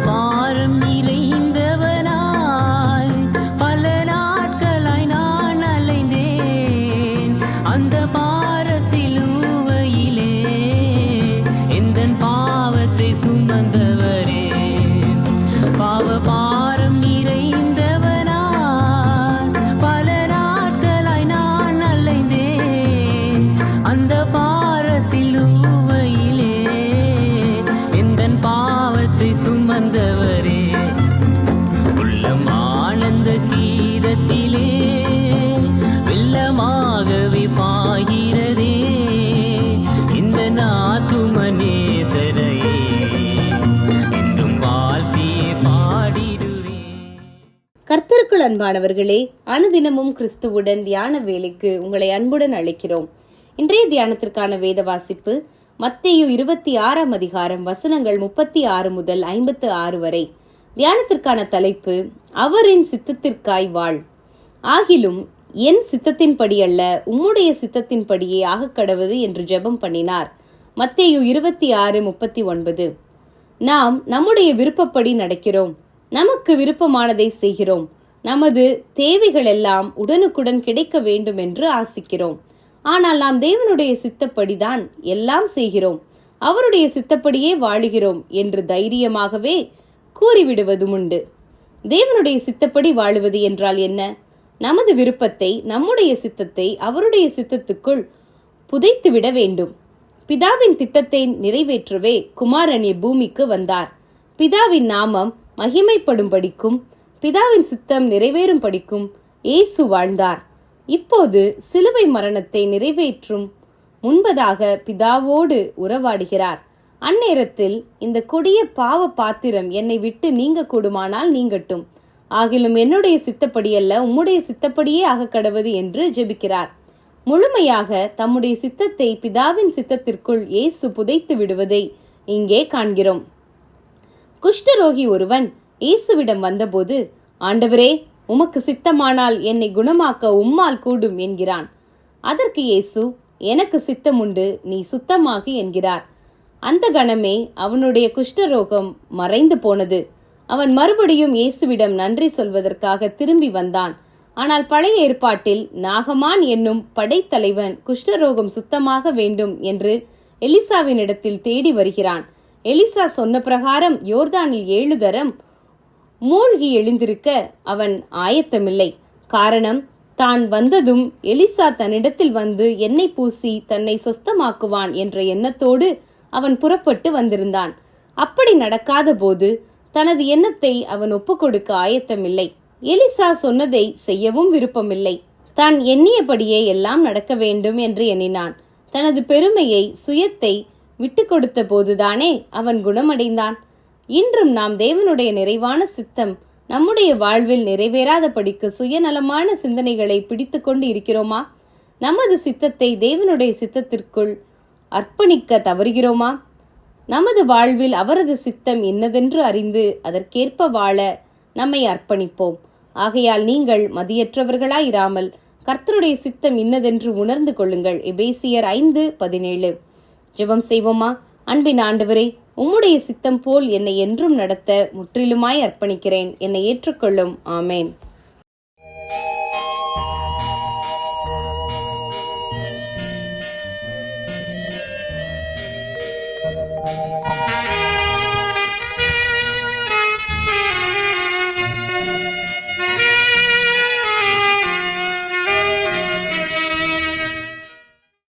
பாரம் நிறைந்தவனாய் பல நாட்களாய் நான் அலைந்தேன். அந்த பார சிலுவையிலே எந்தன் பாவத்தை சுமந்தவரே. பாவ பாரம் நிறைந்தவனாய் பல நாட்களாய் நான் அலைந்தேன். அந்த பார சிலுவையிலே எந்தன் பாவத்தை சுமந்தவரே. உள்ளம் ஆனந்த கீதத்திலே வெள்ளமாகவே பாய்கிறதே. இந்த நாத்தும நேசரையே என்றும் வாழ்த்தியே பாடிடுவேன். கர்த்தருக்குள் அன்பானவர்களே, அனுதினமும் கிறிஸ்துவுடன் தியான வேலைக்கு உங்களை அன்புடன் அழைக்கிறோம். இன்றைய தியானத்திற்கான வேத வாசிப்பு மத்தேயு 26 அதிகாரம் வசனங்கள் 36 முதல் 56 வரை. தியானத்திற்கான தலைப்பு அவரின் சித்தத்திற்காய் வாழ். ஆகிலும் என் சித்தத்தின்படி அல்ல, உம்முடைய சித்தத்தின்படியே ஆகக்கடவது என்று ஜெபம் பண்ணினார். மத்தேயு 26:39. நாம் நம்முடைய விருப்பப்படி நடக்கிறோம், நமக்கு விருப்பமானதை செய்கிறோம், நமது தேவைகள் எல்லாம் உடனுக்குடன் கிடைக்க வேண்டும் என்று ஆசிக்கிறோம். ஆனால் நாம் தேவனுடைய சித்தப்படிதான் எல்லாம் செய்கிறோம், அவருடைய சித்தப்படியே வாழுகிறோம் என்று தைரியமாகவே கூறிவிடுவதும் உண்டு. தேவனுடைய சித்தப்படி வாழுவது என்றால் என்ன? நமது விருப்பத்தை, நம்முடைய சித்தத்தை அவருடைய சித்தத்துக்குள் புதைத்துவிட வேண்டும். பிதாவின் திட்டத்தை நிறைவேற்றவே குமாரன் பூமிக்கு வந்தார். பிதாவின் நாமம் மகிமைப்படும்படிக்கும் பிதாவின் சித்தம் நிறைவேறும் படிக்கும் இயேசு வாழ்ந்தார். இப்போது சிலுவை மரணத்தை நிறைவேற்றும் முன்பதாக பிதாவோடு உறவாடுகிறார். அந்நேரத்தில் இந்த கொடிய பாவ பாத்திரம் என்னை விட்டு நீங்க கூடுமானால் நீங்கட்டும், ஆகிலும் என்னுடைய சித்தப்படி அல்ல, உம்முடைய சித்தப்படியே ஆகக்கடவது என்று ஜெபிக்கிறார். முழுமையாக தம்முடைய சித்தத்தை பிதாவின் சித்தத்திற்குள் இயேசு புதைத்து விடுவதை இங்கே காண்கிறோம். குஷ்டரோகி ஒருவன் இயேசுவிடம் வந்தபோது, ஆண்டவரே, உமக்கு சித்தமானால் என்னை குணமாக்க உம்மால் கூடும் என்கிறான். அதற்கு இயேசு, எனக்கு சித்தம் உண்டு, நீ சுத்தமாகு என்கிறார். அந்த கணமே அவனுடைய குஷ்டரோகம் மறைந்து போனது. அவன் மறுபடியும் இயேசுவிடம் நன்றி சொல்வதற்காக திரும்பி வந்தான். ஆனால் பழைய ஏற்பாட்டில் நாகமான் என்னும் படைத்தலைவன் குஷ்டரோகம் சுத்தமாக வேண்டும் என்று எலிசாவினிடத்தில் தேடி வருகிறான். எலிசா சொன்ன பிரகாரம் யோர்தானில் 7 தரம் மூழ்கி எழுந்திருக்க அவன் ஆயத்தமில்லை. காரணம், தான் வந்ததும் எலிசா தன்னிடத்தில் வந்து எண்ணெய் பூசி தன்னை சொஸ்தமாக்குவான் என்ற எண்ணத்தோடு அவன் புறப்பட்டு வந்திருந்தான். அப்படி நடக்காத போது தனது எண்ணத்தை அவன் ஒப்புக்கொடுக்க ஆயத்தமில்லை. எலிசா சொன்னதை செய்யவும் விருப்பமில்லை. தான் எண்ணியபடியே எல்லாம் நடக்க வேண்டும் என்று எண்ணினான். தனது பெருமையை, சுயத்தை விட்டு கொடுத்த போதுதானே அவன் குணமடைந்தான். இன்றும் நாம் தேவனுடைய நிறைவான சித்தம் நம்முடைய வாழ்வில் நிறைவேறாதபடிக்கு சுயநலமான சிந்தனைகளை பிடித்து கொண்டு இருக்கிறோமா? நமது சித்தத்தை தேவனுடைய சித்தத்திற்குள் அர்ப்பணிக்க தவறுகிறோமா? நமது வாழ்வில் அவரது சித்தம் இன்னதென்று அறிந்து அதற்கேற்ப வாழ நம்மை அர்ப்பணிப்போம். ஆகையால் நீங்கள் மதியற்றவர்களாயிராமல் கர்த்தருடைய சித்தம் இன்னதென்று உணர்ந்து கொள்ளுங்கள். எபேசியர் 5:17. ஜெபம் செய்வோமா? அன்பின் ஆண்டவரே, உம்முடைய சித்தம் போல் என்னை என்றும் நடத்த முற்றிலுமாய் அர்ப்பணிக்கிறேன். என்னை ஏற்றுக்கொள்ளும். ஆமேன்.